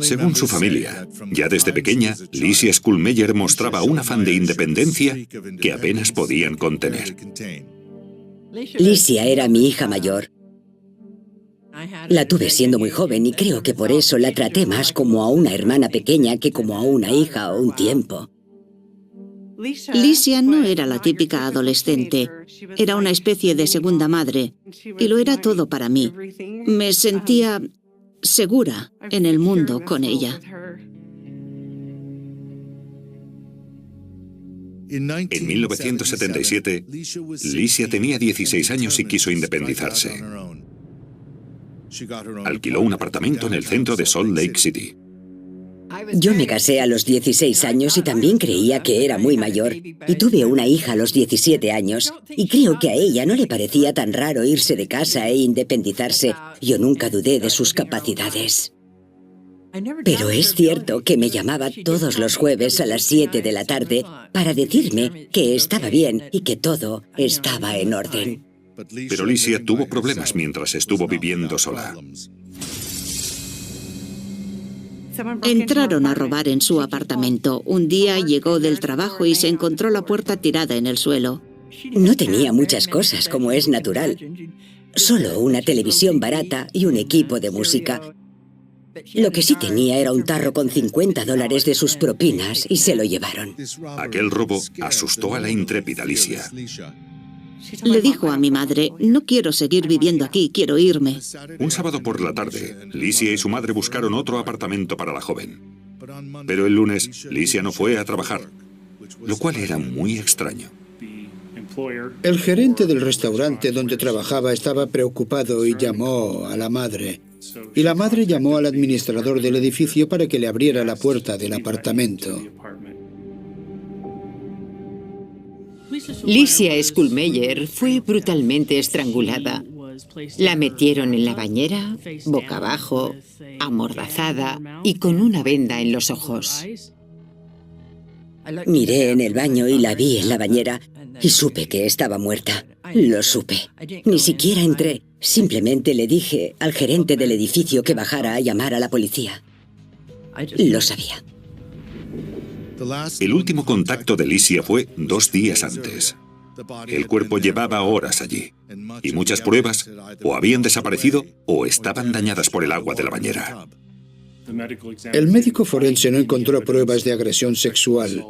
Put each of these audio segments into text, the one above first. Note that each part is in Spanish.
Según su familia, ya desde pequeña, Licia Skullmeyer mostraba un afán de independencia que apenas podían contener. Licia era mi hija mayor. La tuve siendo muy joven y creo que por eso la traté más como a una hermana pequeña que como a una hija un tiempo. Licia no era la típica adolescente, era una especie de segunda madre, y lo era todo para mí. Me sentía segura en el mundo con ella. En 1977, Licia tenía 16 años y quiso independizarse. Alquiló un apartamento en el centro de Salt Lake City. Yo me casé a los 16 años y también creía que era muy mayor. Y tuve una hija a los 17 años. Y creo que a ella no le parecía tan raro irse de casa e independizarse. Yo nunca dudé de sus capacidades. Pero es cierto que me llamaba todos los jueves a las 7 de la tarde para decirme que estaba bien y que todo estaba en orden. Pero Licia tuvo problemas mientras estuvo viviendo sola. Entraron a robar en su apartamento. Un día llegó del trabajo y se encontró la puerta tirada en el suelo. No tenía muchas cosas, como es natural. Solo una televisión barata y un equipo de música. Lo que sí tenía era un tarro con $50 de sus propinas y se lo llevaron. Aquel robo asustó a la intrépida Licia. Le dijo a mi madre, no quiero seguir viviendo aquí, quiero irme. Un sábado por la tarde, Licia y su madre buscaron otro apartamento para la joven. Pero el lunes, Licia no fue a trabajar, lo cual era muy extraño. El gerente del restaurante donde trabajaba estaba preocupado y llamó a la madre. Y la madre llamó al administrador del edificio para que le abriera la puerta del apartamento. Licia Skullmeyer fue brutalmente estrangulada. La metieron en la bañera, boca abajo, amordazada y con una venda en los ojos. Miré en el baño y la vi en la bañera y supe que estaba muerta. Lo supe. Ni siquiera entré. Simplemente le dije al gerente del edificio que bajara a llamar a la policía. Lo sabía. El último contacto de Licia fue 2 días antes. El cuerpo llevaba horas allí, y muchas pruebas o habían desaparecido o estaban dañadas por el agua de la bañera. El médico forense no encontró pruebas de agresión sexual.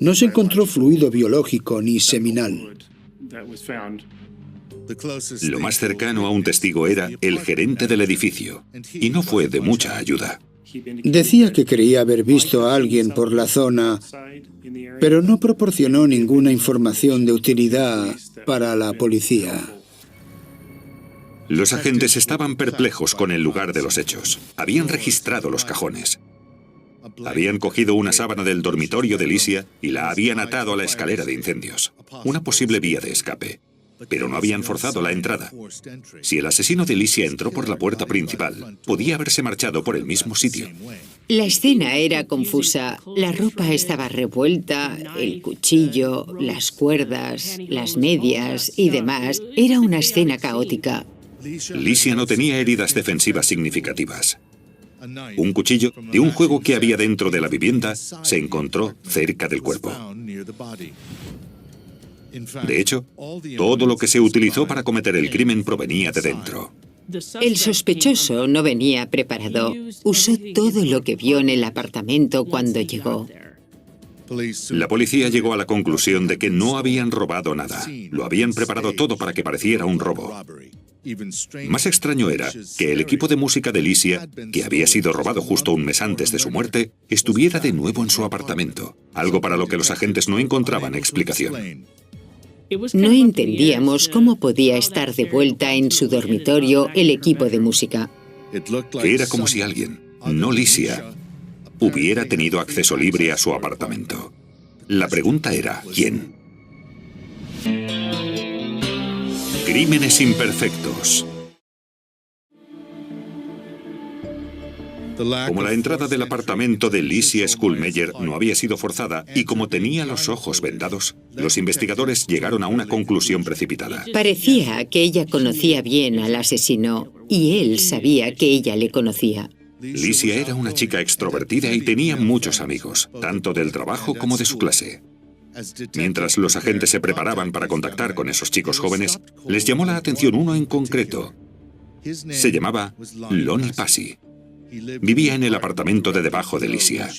No se encontró fluido biológico ni seminal. Lo más cercano a un testigo era el gerente del edificio, y no fue de mucha ayuda. Decía que creía haber visto a alguien por la zona, pero no proporcionó ninguna información de utilidad para la policía. Los agentes estaban perplejos con el lugar de los hechos. Habían registrado los cajones. Habían cogido una sábana del dormitorio de Licia y la habían atado a la escalera de incendios, una posible vía de escape. Pero no habían forzado la entrada. Si el asesino de Licia entró por la puerta principal, podía haberse marchado por el mismo sitio. La escena era confusa. La ropa estaba revuelta, el cuchillo, las cuerdas, las medias y demás. Era una escena caótica. Licia no tenía heridas defensivas significativas. Un cuchillo de un juego que había dentro de la vivienda se encontró cerca del cuerpo. De hecho, todo lo que se utilizó para cometer el crimen provenía de dentro. El sospechoso no venía preparado. Usó todo lo que vio en el apartamento cuando llegó. La policía llegó a la conclusión de que no habían robado nada. Lo habían preparado todo para que pareciera un robo. Más extraño era que el equipo de música de Licia, que había sido robado justo un mes antes de su muerte, estuviera de nuevo en su apartamento, algo para lo que los agentes no encontraban explicación. No entendíamos cómo podía estar de vuelta en su dormitorio el equipo de música. Era como si alguien, no Licia, hubiera tenido acceso libre a su apartamento. La pregunta era, ¿quién? Crímenes imperfectos. Como la entrada del apartamento de Licia Skullmeyer no había sido forzada y como tenía los ojos vendados, los investigadores llegaron a una conclusión precipitada. Parecía que ella conocía bien al asesino y él sabía que ella le conocía. Licia era una chica extrovertida y tenía muchos amigos, tanto del trabajo como de su clase. Mientras los agentes se preparaban para contactar con esos chicos jóvenes, les llamó la atención uno en concreto. Se llamaba Lonnie Passy. Vivía en el apartamento de debajo de Licia.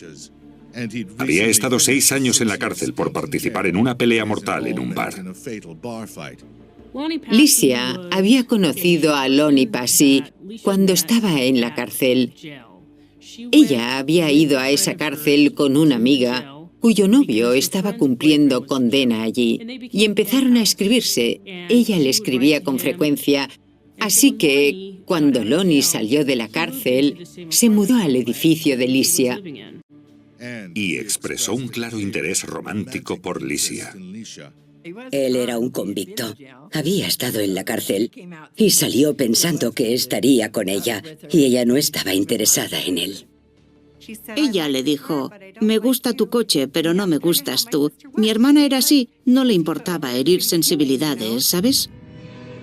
Había estado 6 años en la cárcel por participar en una pelea mortal en un bar. Licia había conocido a Lonnie Passy cuando estaba en la cárcel. Ella había ido a esa cárcel con una amiga cuyo novio estaba cumpliendo condena allí, y empezaron a escribirse. Ella le escribía con frecuencia, así que cuando Lonnie salió de la cárcel, se mudó al edificio de Licia. Y expresó un claro interés romántico por Licia. Él era un convicto. Había estado en la cárcel y salió pensando que estaría con ella, y ella no estaba interesada en él. Ella le dijo, me gusta tu coche, pero no me gustas tú. Mi hermana era así, no le importaba herir sensibilidades, ¿sabes?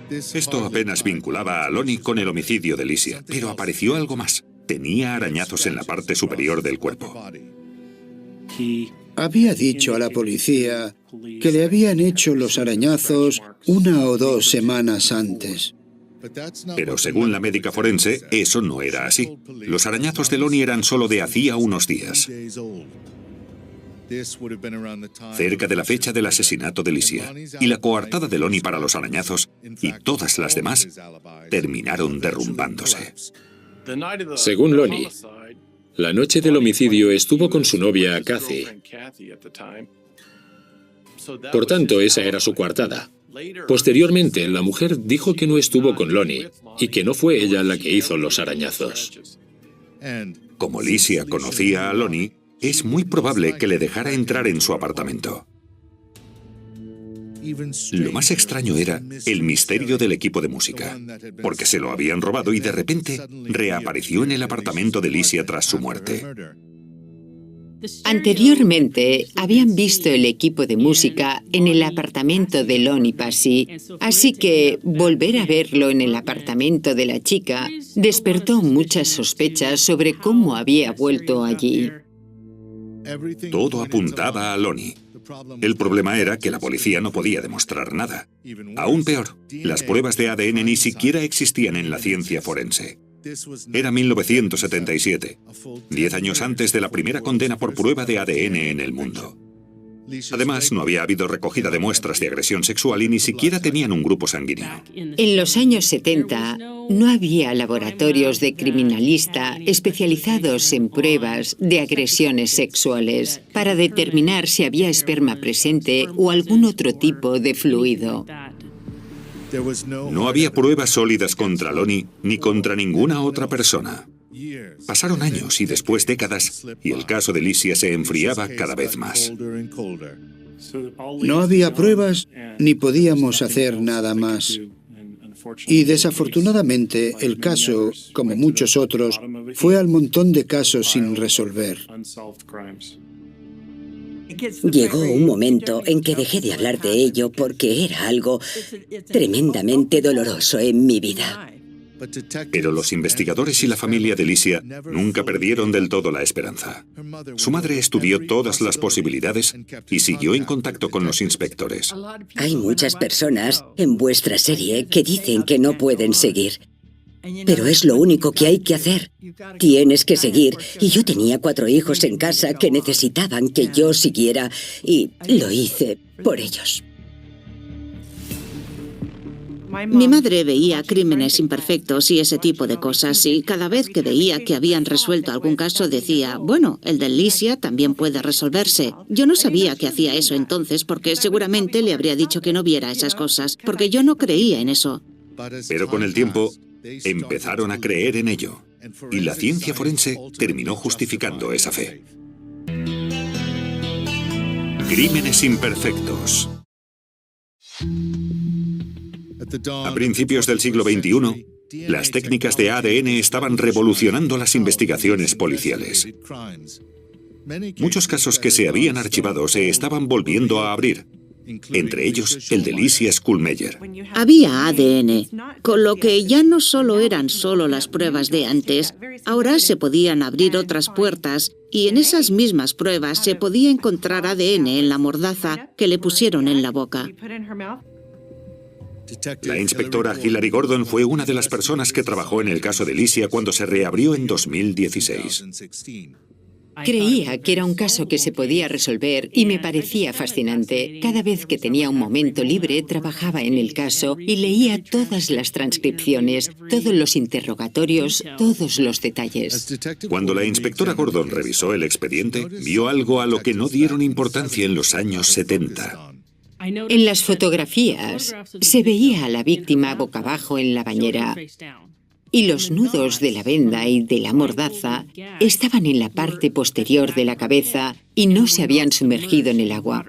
Esto apenas vinculaba a Lonnie con el homicidio de Licia, pero apareció algo más. Tenía arañazos en la parte superior del cuerpo. Había dicho a la policía que le habían hecho los arañazos 1 o 2 semanas antes. Pero según la médica forense, eso no era así. Los arañazos de Lonnie eran solo de hacía unos días, cerca de la fecha del asesinato de Licia. Y la coartada de Lonnie para los arañazos y todas las demás terminaron derrumbándose. Según Lonnie, la noche del homicidio estuvo con su novia, Kathy. Por tanto, esa era su coartada. Posteriormente, la mujer dijo que no estuvo con Lonnie y que no fue ella la que hizo los arañazos. Como Licia conocía a Lonnie, es muy probable que le dejara entrar en su apartamento. Lo más extraño era el misterio del equipo de música, porque se lo habían robado y de repente reapareció en el apartamento de Licia tras su muerte. Anteriormente, habían visto el equipo de música en el apartamento de Lonnie Passy, así que volver a verlo en el apartamento de la chica despertó muchas sospechas sobre cómo había vuelto allí. Todo apuntaba a Lonnie. El problema era que la policía no podía demostrar nada. Aún peor, las pruebas de ADN ni siquiera existían en la ciencia forense. Era 1977, 10 años antes de la primera condena por prueba de ADN en el mundo. Además, no había habido recogida de muestras de agresión sexual y ni siquiera tenían un grupo sanguíneo. En los años 70, no había laboratorios de criminalista especializados en pruebas de agresiones sexuales para determinar si había esperma presente o algún otro tipo de fluido. No había pruebas sólidas contra Lonnie ni contra ninguna otra persona. Pasaron años y después décadas, y el caso de Licia se enfriaba cada vez más. No había pruebas ni podíamos hacer nada más. Y desafortunadamente el caso, como muchos otros, fue al montón de casos sin resolver. Llegó un momento en que dejé de hablar de ello porque era algo tremendamente doloroso en mi vida. Pero los investigadores y la familia de Licia nunca perdieron del todo la esperanza. Su madre estudió todas las posibilidades y siguió en contacto con los inspectores. Hay muchas personas en vuestra serie que dicen que no pueden seguir. Pero es lo único que hay que hacer. Tienes que seguir. Y yo tenía 4 hijos en casa que necesitaban que yo siguiera y lo hice por ellos. Mi madre veía Crímenes Imperfectos y ese tipo de cosas, y cada vez que veía que habían resuelto algún caso decía, bueno, el de Licia también puede resolverse. Yo no sabía que hacía eso entonces porque seguramente le habría dicho que no viera esas cosas, porque yo no creía en eso. Pero con el tiempo, empezaron a creer en ello, y la ciencia forense terminó justificando esa fe. Crímenes Imperfectos. A principios del siglo XXI, las técnicas de ADN estaban revolucionando las investigaciones policiales. Muchos casos que se habían archivado se estaban volviendo a abrir, entre ellos el de Licia Skullmeyer. Había ADN, con lo que ya no solo eran solo las pruebas de antes, ahora se podían abrir otras puertas y en esas mismas pruebas se podía encontrar ADN en la mordaza que le pusieron en la boca. La inspectora Hillary Gordon fue una de las personas que trabajó en el caso de Licia cuando se reabrió en 2016. Creía que era un caso que se podía resolver y me parecía fascinante. Cada vez que tenía un momento libre, trabajaba en el caso y leía todas las transcripciones, todos los interrogatorios, todos los detalles. Cuando la inspectora Gordon revisó el expediente, vio algo a lo que no dieron importancia en los años 70. En las fotografías se veía a la víctima boca abajo en la bañera. Y los nudos de la venda y de la mordaza estaban en la parte posterior de la cabeza y no se habían sumergido en el agua.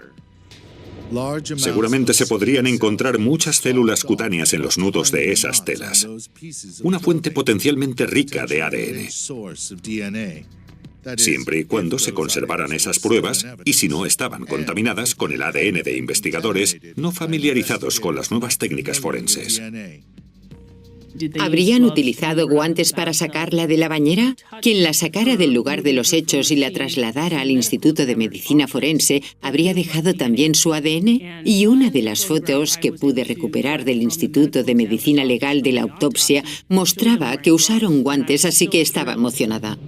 Seguramente se podrían encontrar muchas células cutáneas en los nudos de esas telas. Una fuente potencialmente rica de ADN. Siempre y cuando se conservaran esas pruebas y si no estaban contaminadas con el ADN de investigadores no familiarizados con las nuevas técnicas forenses. ¿Habrían utilizado guantes para sacarla de la bañera? Quien la sacara del lugar de los hechos y la trasladara al Instituto de Medicina Forense habría dejado también su ADN. Y una de las fotos que pude recuperar del Instituto de Medicina Legal de la autopsia mostraba que usaron guantes, así que estaba emocionada.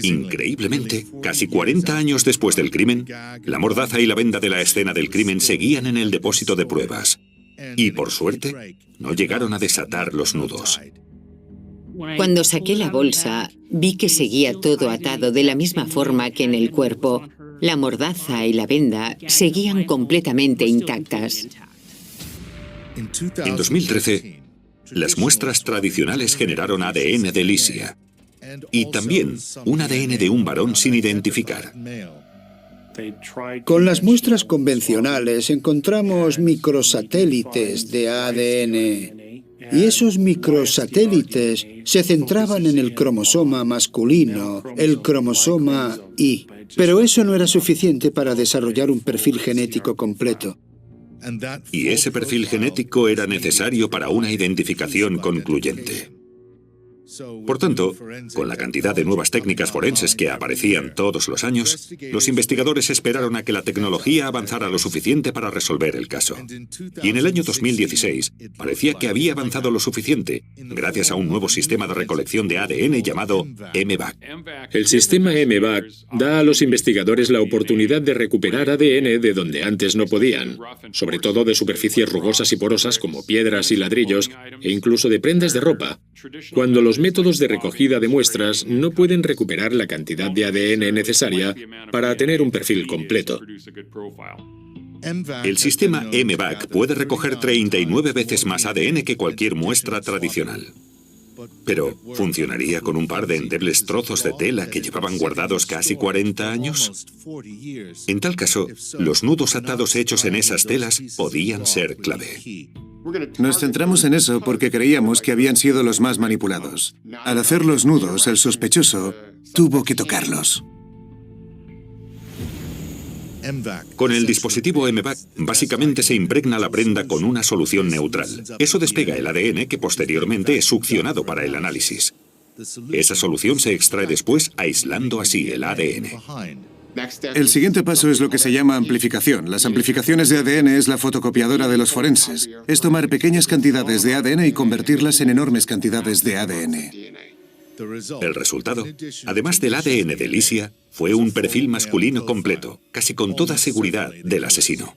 Increíblemente, casi 40 años después del crimen, la mordaza y la venda de la escena del crimen seguían en el depósito de pruebas. Y, por suerte, no llegaron a desatar los nudos. Cuando saqué la bolsa, vi que seguía todo atado de la misma forma que en el cuerpo. La mordaza y la venda seguían completamente intactas. En 2013, las muestras tradicionales generaron ADN de Licia y también un ADN de un varón sin identificar. Con las muestras convencionales encontramos microsatélites de ADN y esos microsatélites se centraban en el cromosoma masculino, el cromosoma Y. Pero eso no era suficiente para desarrollar un perfil genético completo. Y ese perfil genético era necesario para una identificación concluyente. Por tanto, con la cantidad de nuevas técnicas forenses que aparecían todos los años, los investigadores esperaron a que la tecnología avanzara lo suficiente para resolver el caso. Y en el año 2016, parecía que había avanzado lo suficiente, gracias a un nuevo sistema de recolección de ADN llamado MVAC. El sistema MVAC da a los investigadores la oportunidad de recuperar ADN de donde antes no podían, sobre todo de superficies rugosas y porosas como piedras y ladrillos, e incluso de prendas de ropa, cuando los métodos de recogida de muestras no pueden recuperar la cantidad de ADN necesaria para tener un perfil completo. El sistema MVAC puede recoger 39 veces más ADN que cualquier muestra tradicional. Pero, ¿funcionaría con un par de endebles trozos de tela que llevaban guardados casi 40 años? En tal caso, los nudos atados hechos en esas telas podían ser clave. Nos centramos en eso porque creíamos que habían sido los más manipulados. Al hacer los nudos, el sospechoso tuvo que tocarlos. Con el dispositivo MVAC, básicamente se impregna la prenda con una solución neutral. Eso despega el ADN que posteriormente es succionado para el análisis. Esa solución se extrae después, aislando así el ADN. El siguiente paso es lo que se llama amplificación. Las amplificaciones de ADN es la fotocopiadora de los forenses. Es tomar pequeñas cantidades de ADN y convertirlas en enormes cantidades de ADN. El resultado, además del ADN de Licia, fue un perfil masculino completo, casi con toda seguridad, del asesino.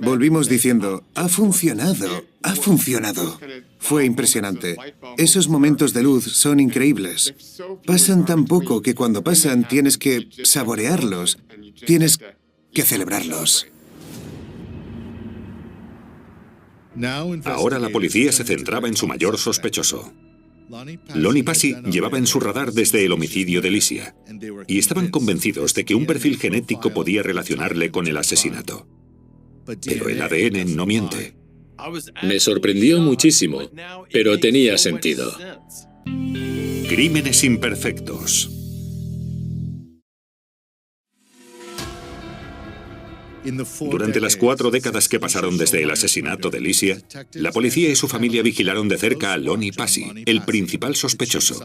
Volvimos diciendo, ha funcionado, ha funcionado. Fue impresionante. Esos momentos de luz son increíbles. Pasan tan poco que cuando pasan tienes que saborearlos, tienes que celebrarlos. Ahora la policía se centraba en su mayor sospechoso. Lonnie Passy llevaba en su radar desde el homicidio de Licia, y estaban convencidos de que un perfil genético podía relacionarle con el asesinato. Pero el ADN no miente. Me sorprendió muchísimo, pero tenía sentido. Crímenes imperfectos. Durante las 4 décadas que pasaron desde el asesinato de Licia, la policía y su familia vigilaron de cerca a Lonnie Passy, el principal sospechoso.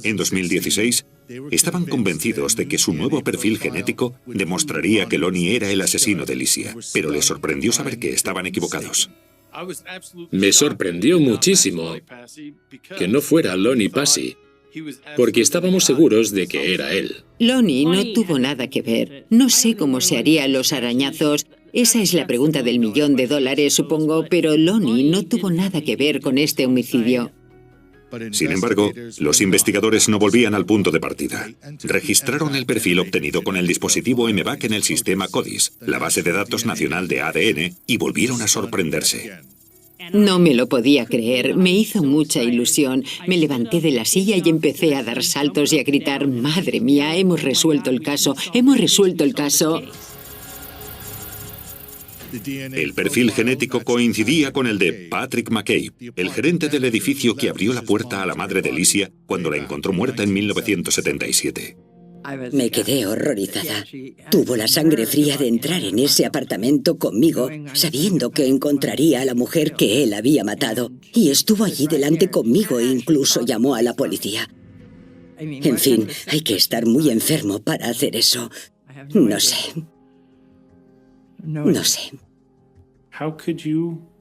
En 2016, estaban convencidos de que su nuevo perfil genético demostraría que Lonnie era el asesino de Licia, pero les sorprendió saber que estaban equivocados. Me sorprendió muchísimo que no fuera Lonnie Passy, porque estábamos seguros de que era él. Lonnie no tuvo nada que ver. No sé cómo se harían los arañazos. Esa es la pregunta del $1.000.000, supongo, pero Lonnie no tuvo nada que ver con este homicidio. Sin embargo, los investigadores no volvían al punto de partida. Registraron el perfil obtenido con el dispositivo MBAC en el sistema CODIS, la base de datos nacional de ADN, y volvieron a sorprenderse. No me lo podía creer, me hizo mucha ilusión. Me levanté de la silla y empecé a dar saltos y a gritar, «¡Madre mía, hemos resuelto el caso! ¡Hemos resuelto el caso!». El perfil genético coincidía con el de Patrick McCabe, el gerente del edificio que abrió la puerta a la madre de Licia cuando la encontró muerta en 1977. Me quedé horrorizada. Tuvo la sangre fría de entrar en ese apartamento conmigo, sabiendo que encontraría a la mujer que él había matado. Y estuvo allí delante conmigo e incluso llamó a la policía. En fin, hay que estar muy enfermo para hacer eso. No sé. No sé.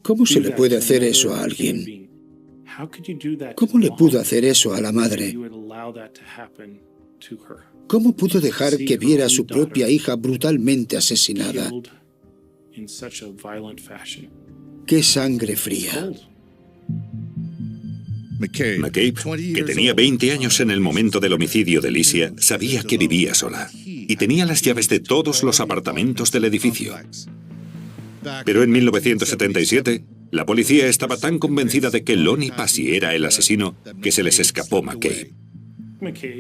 ¿Cómo se le puede hacer eso a alguien? ¿Cómo le pudo hacer eso a la madre? ¿Cómo pudo dejar que viera a su propia hija brutalmente asesinada? ¡Qué sangre fría! McCabe, que tenía 20 años en el momento del homicidio de Licia, sabía que vivía sola y tenía las llaves de todos los apartamentos del edificio. Pero en 1977, la policía estaba tan convencida de que Lonnie Passy era el asesino que se les escapó McCabe.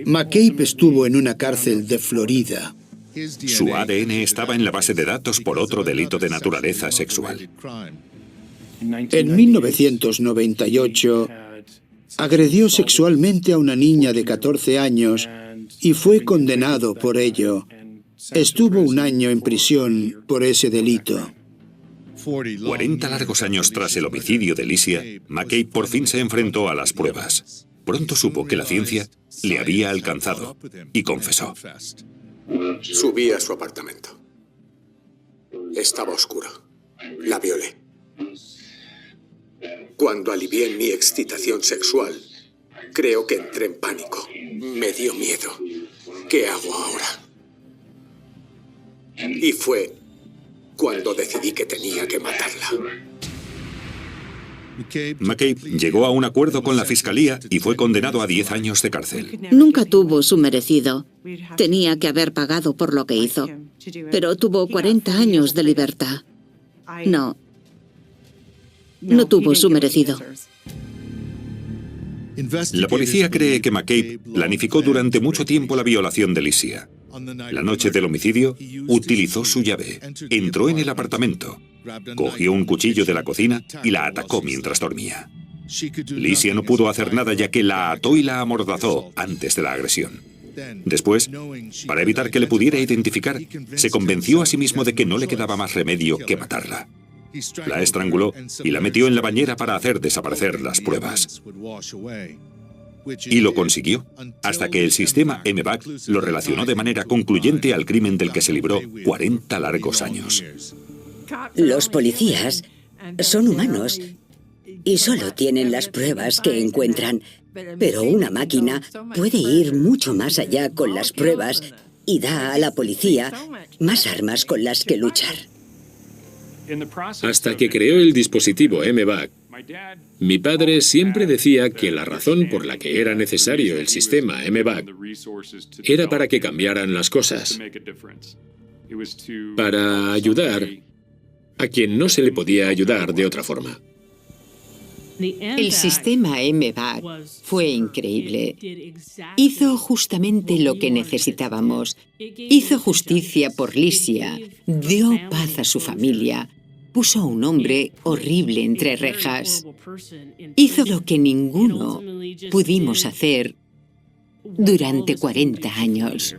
McCabe estuvo en una cárcel de Florida. Su ADN estaba en la base de datos por otro delito de naturaleza sexual. En 1998, agredió sexualmente a una niña de 14 años y fue condenado por ello. Estuvo 1 año en prisión por ese delito. 40 largos años tras el homicidio de Licia, McCabe por fin se enfrentó a las pruebas. Pronto supo que la ciencia le había alcanzado y confesó. Subí a su apartamento. Estaba oscuro. La violé. Cuando alivié mi excitación sexual, creo que entré en pánico. Me dio miedo. ¿Qué hago ahora? Y fue cuando decidí que tenía que matarla. McCabe llegó a un acuerdo con la fiscalía y fue condenado a 10 años de cárcel. Nunca tuvo su merecido. Tenía que haber pagado por lo que hizo. Pero tuvo 40 años de libertad. No tuvo su merecido. La policía cree que McCabe planificó durante mucho tiempo la violación de Licia. La noche del homicidio, utilizó su llave, entró en el apartamento, cogió un cuchillo de la cocina y la atacó mientras dormía. Licia no pudo hacer nada ya que la ató y la amordazó antes de la agresión. Después, para evitar que le pudiera identificar, se convenció a sí mismo de que no le quedaba más remedio que matarla. La estranguló y la metió en la bañera para hacer desaparecer las pruebas. Y lo consiguió, hasta que el sistema MBAC lo relacionó de manera concluyente al crimen del que se libró 40 largos años. Los policías son humanos y solo tienen las pruebas que encuentran. Pero una máquina puede ir mucho más allá con las pruebas y da a la policía más armas con las que luchar. Hasta que creó el dispositivo MBAC, mi padre siempre decía que la razón por la que era necesario el sistema MBAC era para que cambiaran las cosas, para ayudar a quien no se le podía ayudar de otra forma. El sistema MBAC fue increíble. Hizo justamente lo que necesitábamos. Hizo justicia por Licia, dio paz a su familia, puso a un hombre horrible entre rejas. Hizo lo que ninguno pudimos hacer durante 40 años.